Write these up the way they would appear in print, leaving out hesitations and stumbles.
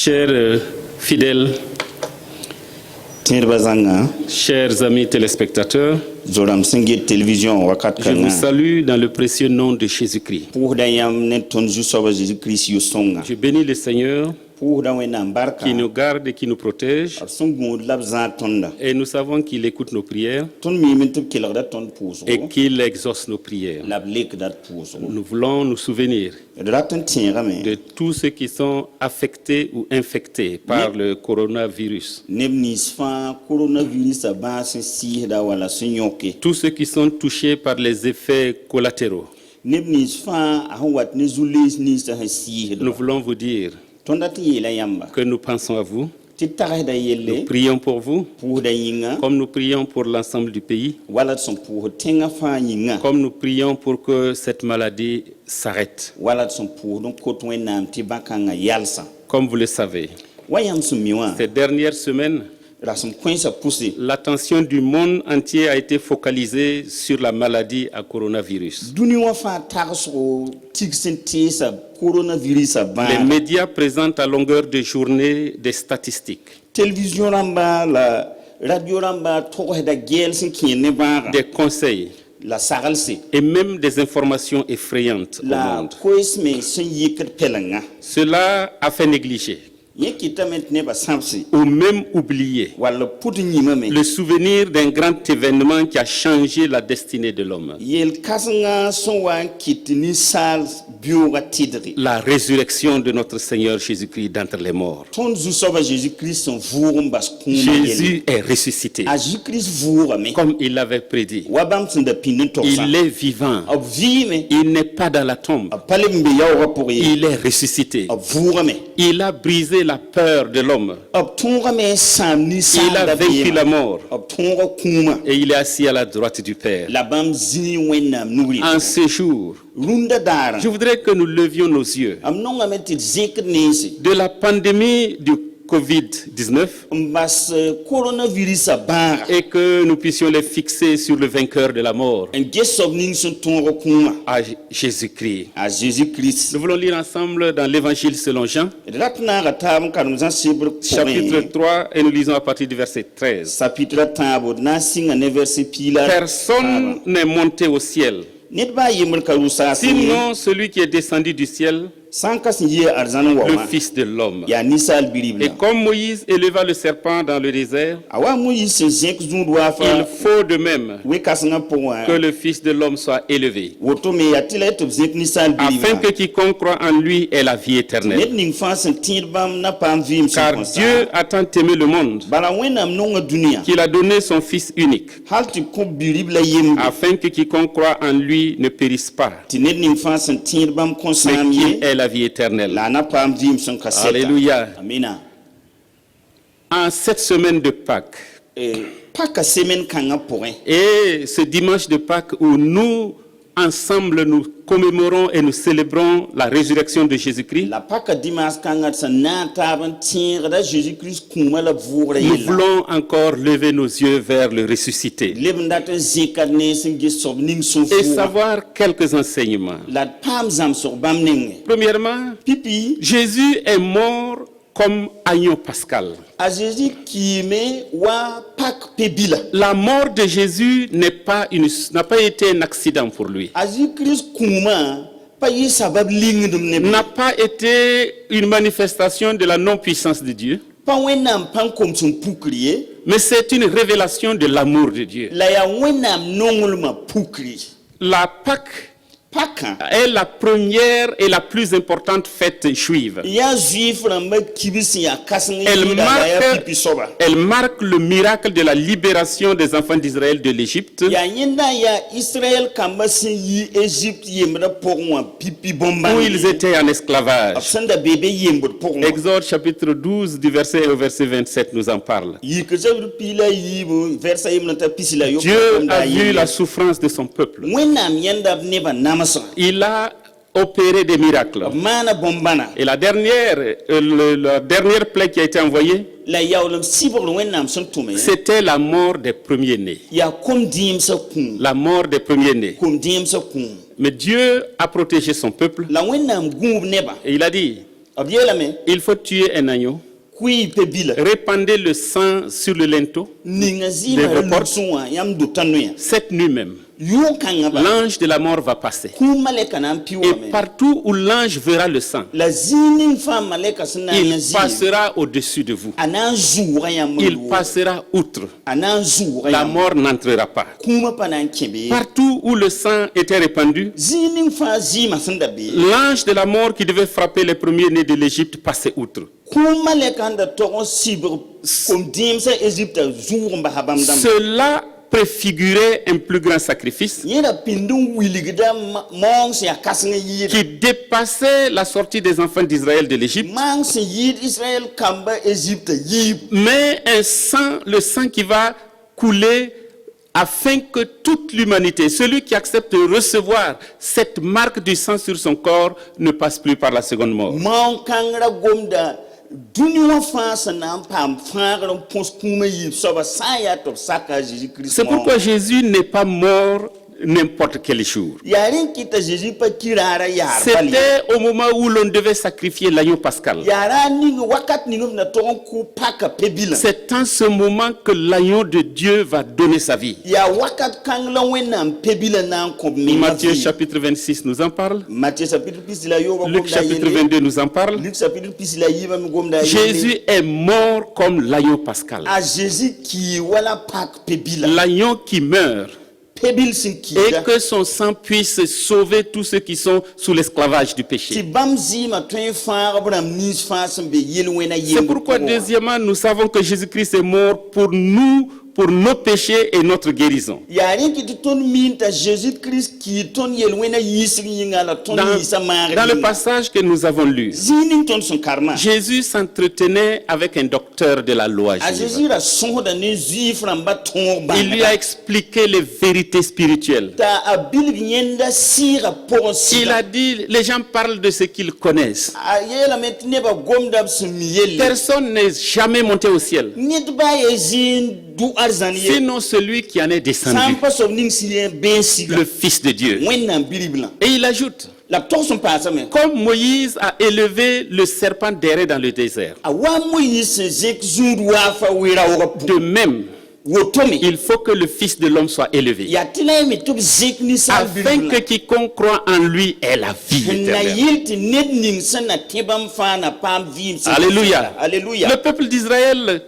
Chers fidèles, chers amis téléspectateurs, je vous salue dans le précieux nom de Jésus-Christ. Je bénis le Seigneur qui nous garde et qui nous protège. Et nous savons qu'il écoute nos prières et qu'il exauce nos prières. Nous voulons nous souvenir de tous ceux qui sont affectés ou infectés par le coronavirus. Tous ceux qui sont touchés par les effets collatéraux. Nous voulons vous dire que nous pensons à vous. Nous prions pour vous, comme nous prions pour l'ensemble du pays, comme nous prions pour que cette maladie s'arrête. Comme vous le savez, ces dernières semaines, l'attention du monde entier a été focalisée sur la maladie à coronavirus. Les médias présentent à longueur de journée des statistiques, des conseils et même des informations effrayantes au monde. Cela a fait négliger ou même oublier le souvenir d'un grand événement qui a changé la destinée de l'homme. La résurrection de notre Seigneur Jésus-Christ d'entre les morts. Jésus est ressuscité. Comme il l'avait prédit. Il est vivant. Il n'est pas dans la tombe. Il est ressuscité. Il a brisé la peur de l'homme. Il a vaincu la mort. Et il est assis à la droite du Père. En ce jour, je voudrais que nous levions nos yeux de la pandémie du Covid-19 et que nous puissions les fixer sur le vainqueur de la mort, à Jésus-Christ. Nous voulons lire ensemble dans l'Évangile selon Jean, chapitre 3, et nous lisons à partir du verset 13. Personne n'est monté au ciel, sinon celui qui est descendu du ciel, le Fils de l'homme. Et comme Moïse éleva le serpent dans le désert, il faut de même que le Fils de l'homme soit élevé, afin que quiconque croit en lui ait la vie éternelle. Car Dieu a tant aimé le monde qu'il a donné son Fils unique, afin que quiconque croit en lui ne périsse pas, mais qu'il ait la vie éternelle. Alléluia. En cette semaine de Pâques, et ce dimanche de Pâques où nous, ensemble, nous commémorons et nous célébrons la résurrection de Jésus-Christ, nous voulons encore lever nos yeux vers le ressuscité et savoir quelques enseignements. Premièrement, Jésus est mort comme agneau pascal. La mort de Jésus n'a pas été un accident pour lui. N'a pas été une manifestation de la non-puissance de Dieu, mais c'est une révélation de l'amour de Dieu. La Pâque est la première et la plus importante fête juive. Elle marque le miracle de la libération des enfants d'Israël de l'Égypte, où ils étaient en esclavage. Exode chapitre 12 du verset 1 au verset 27 nous en parle. Dieu a vu la souffrance de son peuple. Il a opéré des miracles. Et la dernière plaie qui a été envoyée, c'était la mort des premiers-nés. La mort des premiers-nés. Mais Dieu a protégé son peuple. Et il a dit, il faut tuer un agneau, répandez le sang sur le linteau de vos portes. Cette nuit même, l'ange de la mort va passer. Et partout où l'ange verra le sang, il passera au-dessus de vous. Il passera outre. La mort n'entrera pas. Partout où le sang était répandu, l'ange de la mort qui devait frapper les premiers-nés de l'Égypte passait outre. Cela préfigurait un plus grand sacrifice qui dépassait la sortie des enfants d'Israël de l'Égypte. Mais un sang, le sang qui va couler afin que toute l'humanité, celui qui accepte de recevoir cette marque du sang sur son corps, ne passe plus par la seconde mort. C'est pourquoi Jésus n'est pas mort n'importe quel jour. C'était au moment où l'on devait sacrifier l'agneau pascal. C'est en ce moment que l'agneau de Dieu va donner sa vie. Matthieu chapitre 26 nous en parle. Luc chapitre 22 nous en parle. Jésus est mort comme l'agneau pascal. L'agneau qui meurt. Et que son sang puisse sauver tous ceux qui sont sous l'esclavage du péché. C'est pourquoi, deuxièmement, nous savons que Jésus-Christ est mort pour nous, pour nos péchés et notre guérison. Dans le passage que nous avons lu, Jésus s'entretenait avec un docteur de la loi juive. Il lui a expliqué les vérités spirituelles. Il a dit, les gens parlent de ce qu'ils connaissent. Personne n'est jamais monté au ciel, sinon celui qui en est descendu, le Fils de Dieu. Et il ajoute, comme Moïse a élevé le serpent d'airain dans le désert, de même, il faut que le Fils de l'homme soit élevé, afin que quiconque croit en lui ait la vie éternelle. Alléluia. Le peuple d'Israël,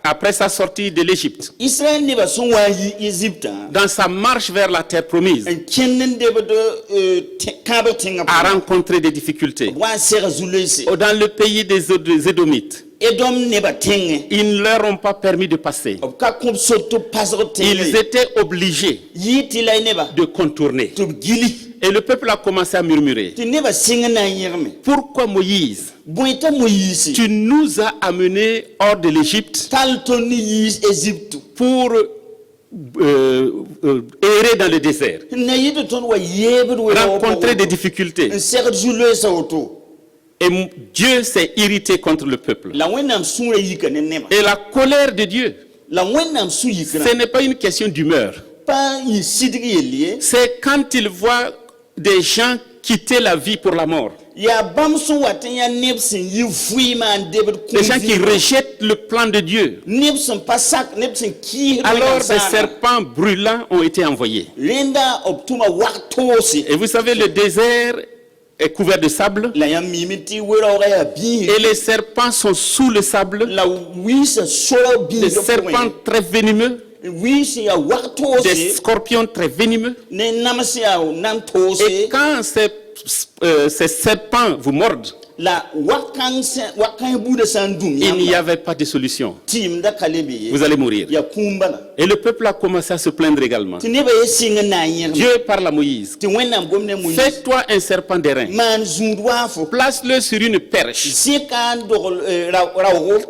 après sa sortie de l'Égypte, dans sa marche vers la terre promise, a rencontré des difficultés. Dans le pays des Édomites, ils ne leur ont pas permis de passer. Ils étaient obligés de contourner. Et le peuple a commencé à murmurer. Pourquoi Moïse, tu nous as amenés hors de l'Égypte pour errer dans le désert, rencontrer des difficultés? Et Dieu s'est irrité contre le peuple. Et la colère de Dieu, ce n'est pas une question d'humeur. C'est quand il voit des gens quitter la vie pour la mort. Des gens qui rejettent le plan de Dieu. Alors ces serpents brûlants ont été envoyés. Et vous savez, le désert est couvert de sable. Et les serpents sont sous le sable. Des serpents très venimeux. Des scorpions très venimeux. Et quand ces serpents vous mordent, il n'y avait pas de solution. Vous allez mourir. Et le peuple a commencé à se plaindre également. Dieu parle à Moïse. Fais-toi un serpent d'airain. Place-le sur une perche.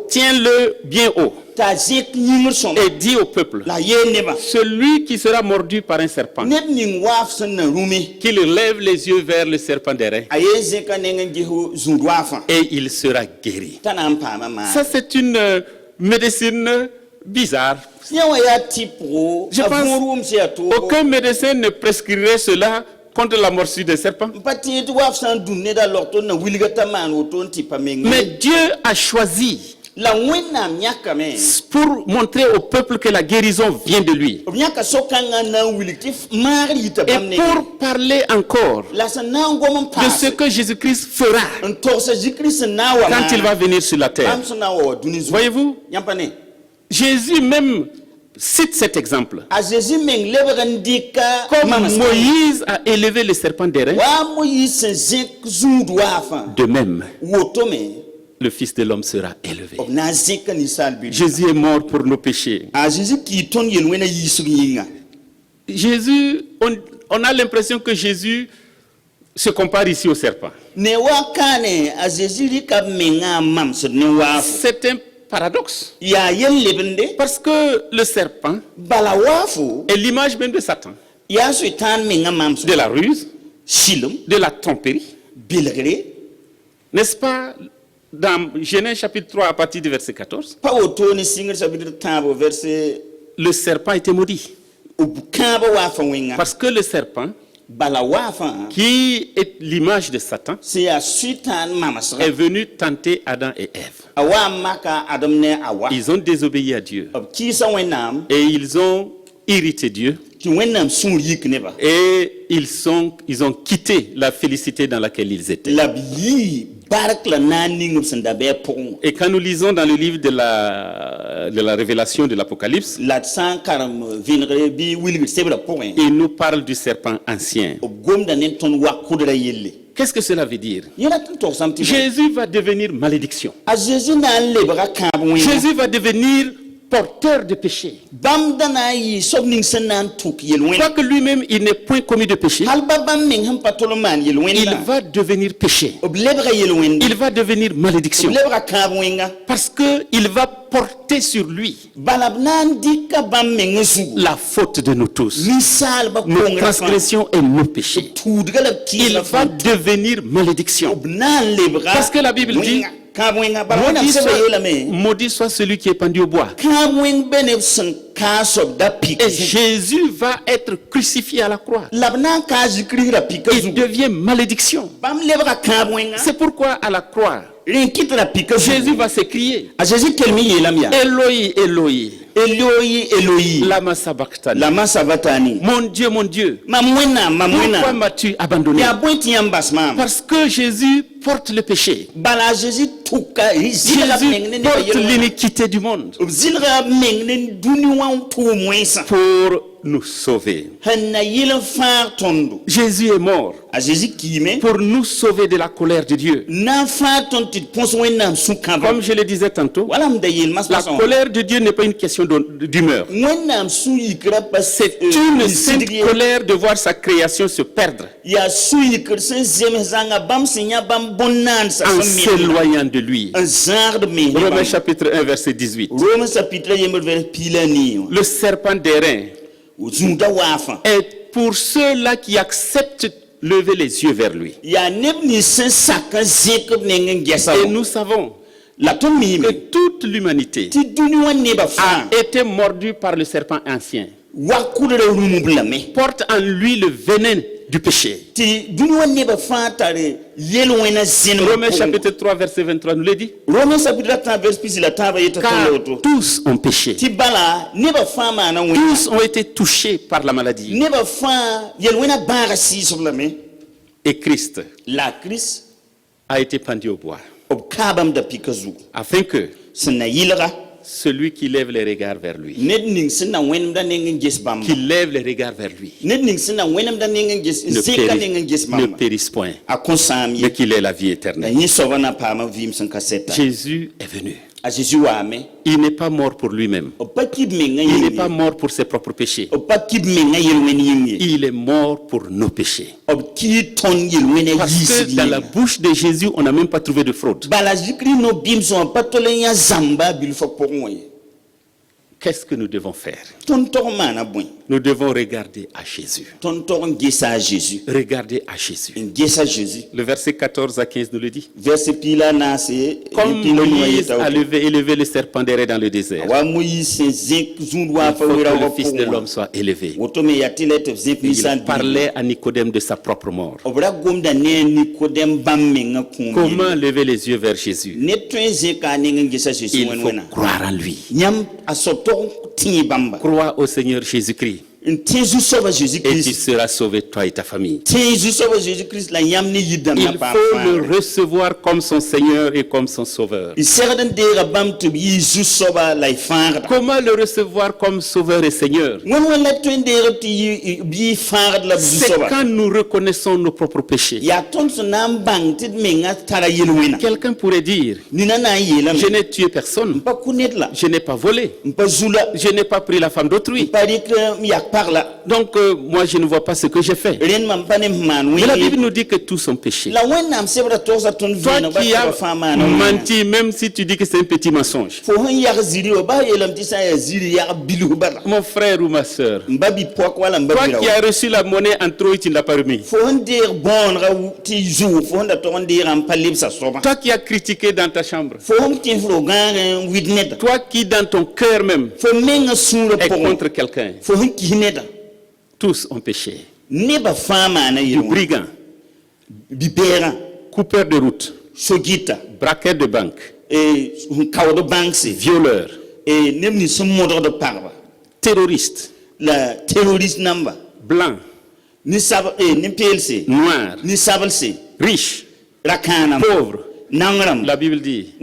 Tiens-le bien haut. Et dis au peuple, celui qui sera mordu par un serpent, qu'il lève les yeux vers le serpent d'airain et il sera guéri. Ça, c'est une médecine bizarre. Je pense qu'aucun médecin ne prescrirait cela contre la morsure des serpents. Mais Dieu a choisi pour montrer au peuple que la guérison vient de lui. Et pour parler encore de ce que Jésus-Christ fera quand il va venir sur la terre. Voyez-vous, Jésus même cite cet exemple. Comme Moïse a élevé le serpent d'airain, de même, le Fils de l'homme sera élevé. Jésus est mort pour nos péchés. Jésus, on a l'impression que Jésus se compare ici au serpent. C'est un paradoxe. Parce que le serpent est l'image même de Satan. De la ruse, de la tromperie. N'est-ce pas? Dans Genèse chapitre 3 à partir du verset 14, le serpent était maudit. Parce que le serpent, qui est l'image de Satan, est venu tenter Adam et Ève. Ils ont désobéi à Dieu. Et ils ont irrité Dieu. Et ils ont quitté la félicité dans laquelle ils étaient. Et quand nous lisons dans le livre de la Révélation de l'Apocalypse, il nous parle du serpent ancien. Qu'est-ce que cela veut dire? Jésus va devenir malédiction. Jésus va devenir porteur de péché. Quoique lui-même il n'ait point commis de péché, il va devenir péché. Il va devenir malédiction. Parce qu'il va porter sur lui la faute de nous tous, nos transgressions et nos péchés. Il va devenir malédiction. Parce que la Bible dit: maudit soit celui qui est pendu au bois. Et Jésus va être crucifié à la croix. Il devient malédiction. C'est pourquoi à la croix, Jésus va s'écrier: Eloi, Eloi, Eloi, Eloi, lama sabachthani. Mon Dieu, pourquoi m'as-tu abandonné? Parce que Jésus porte le péché. Jésus porte l'iniquité du monde pour nous sauver. Jésus est mort pour nous sauver de la colère de Dieu. Comme je le disais tantôt, la colère de Dieu n'est pas une question d'humeur. C'est une sainte colère de voir sa création se perdre en s'éloignant de lui. Romains chapitre 1 verset 18. Le serpent d'airain est pour ceux-là qui acceptent lever les yeux vers lui. Et nous savons que toute l'humanité a été mordue par le serpent ancien. Porte en lui le venin du péché. Romains chapitre 3 verset 23 nous le dit. Car tous ont péché. Tous ont été touchés par la maladie. Et Christ a été pendu au bois. Afin que celui qui lève les regards vers lui, qui lève les regards vers lui, ne périsse point, mais qu'il ait la vie éternelle. Jésus est venu. Il n'est pas mort pour lui-même. Il n'est pas mort pour ses propres péchés. Il est mort pour nos péchés. Parce que dans la bouche de Jésus, on n'a même pas trouvé de fraude. Qu'est-ce que nous devons faire? Nous devons regarder à Jésus. Regardez à Jésus. Le verset 14 à 15 nous le dit. Comme Moïse a élevé le serpent des raies dans le désert, il faut que le Fils de l'homme soit élevé. Il parlait à Nicodème de sa propre mort. Comment lever les yeux vers Jésus? Il faut croire en lui. Crois au Seigneur Jésus-Christ. Et tu seras sauvé, toi et ta famille. Il faut le recevoir comme son Seigneur et comme son Sauveur. Comment le recevoir comme Sauveur et Seigneur? C'est quand nous reconnaissons nos propres péchés. Quelqu'un pourrait dire, je n'ai tué personne, je n'ai pas volé, je n'ai pas pris la femme d'autrui. Donc moi je ne vois pas ce que j'ai fait. Mais la Bible nous dit que tous sont péchés. Toi qui as menti, même si tu dis que c'est un petit mensonge, mon frère ou ma soeur, toi qui as reçu la monnaie en trop et tu ne l'as pas remis, toi qui as critiqué dans ta chambre, toi qui dans ton cœur même est contre quelqu'un, tous ont péché. Du brigand, coupeur de route, braqueur de banque, violeur, terroriste, blanc, noir, riche, pauvre. La Bible dit,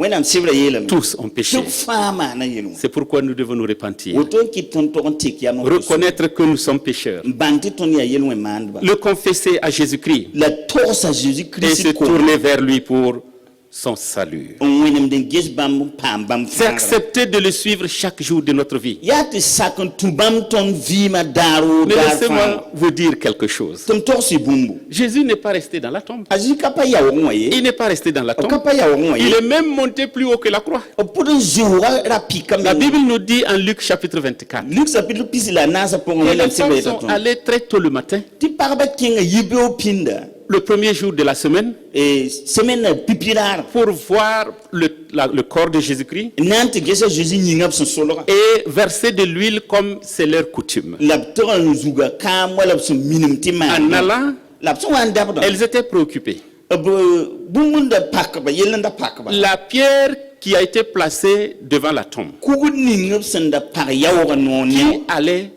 tous ont péché. C'est pourquoi nous devons nous repentir. Reconnaître que nous sommes pécheurs. Le confesser à Jésus-Christ. Et se tourner vers lui pour son salut. C'est accepter de le suivre chaque jour de notre vie. Mais laissez-moi vous dire quelque chose. Jésus n'est pas resté dans la tombe. Il n'est pas resté dans la tombe. Il est même monté plus haut que la croix. La Bible nous dit en Luc chapitre 24 que les femmes sont allées très tôt le matin, le premier jour de la semaine, pour voir le corps de Jésus-Christ et verser de l'huile comme c'est leur coutume. En allant, elles étaient préoccupées. La pierre qui a été placée devant la tombe, qui allait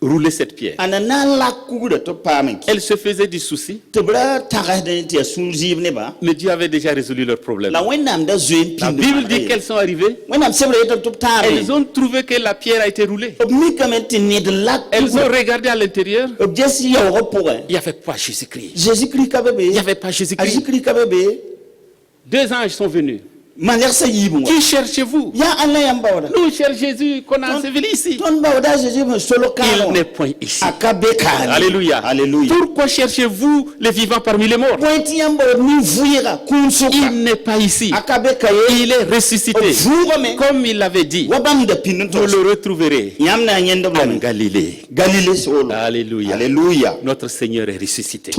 rouler cette pierre, elle se faisait du souci, mais Dieu avait déjà résolu leur problème. La Bible dit qu'elles sont arrivées, elles ont trouvé que la pierre a été roulée, elles ont regardé à l'intérieur, il n'y avait pas Jésus-Christ, il n'y avait pas Jésus-Christ. 2 anges sont venus. Qui cherchez-vous? Nous cherchons Jésus qu'on a enseveli ici. Il n'est point ici. Alléluia. Alléluia. Pourquoi cherchez-vous les vivants parmi les morts? Il n'est pas ici. Il est ressuscité. Comme il l'avait dit, vous le retrouverez en Galilée. Alléluia. Alléluia. Notre Seigneur est ressuscité.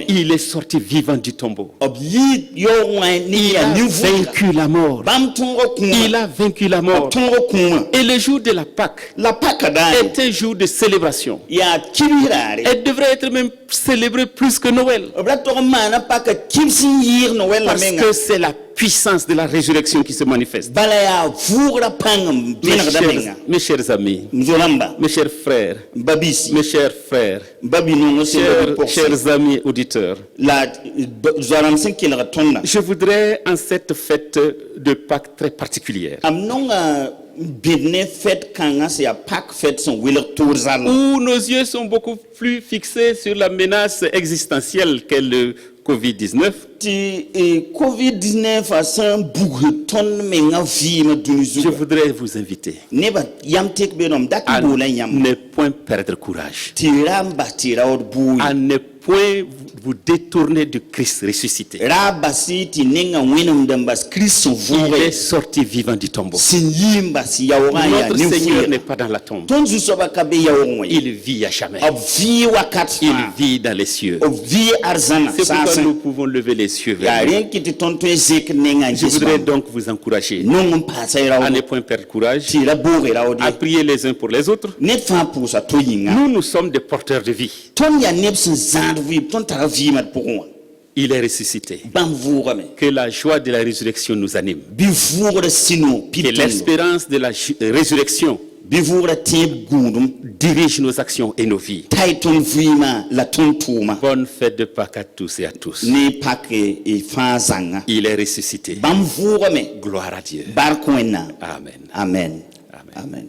Il est sorti vivant du tombeau. Il a vaincu la mort. Il a vaincu la mort. Et le jour de la Pâque est un jour de célébration. Elle devrait être même célébrée plus que Noël. Parce que c'est la puissance de la résurrection qui se manifeste. Mes chers amis, mes chers frères, mes chers frères, chers amis auditeurs, je voudrais en cette fête de Pâques très particulière, où nos yeux sont beaucoup plus fixés sur la menace existentielle qu'est le Covid-19. Je voudrais vous inviter à ne point perdre courage, à ne point vous détournez du Christ ressuscité. Il est sorti vivant du tombeau. Notre Seigneur n'est pas dans la tombe. Il vit à jamais. Il vit dans les cieux. C'est pourquoi nous pouvons lever les cieux vers lui. Je voudrais donc vous encourager à ne point perdre courage, à prier les uns pour les autres. Nous sommes des porteurs de vie. Il est ressuscité. Que la joie de la résurrection nous anime. Que l'espérance de la résurrection dirige nos actions et nos vies. Bonne fête de Pâques à tous et à tous. Il est ressuscité. Gloire à Dieu. Amen. Amen. Amen.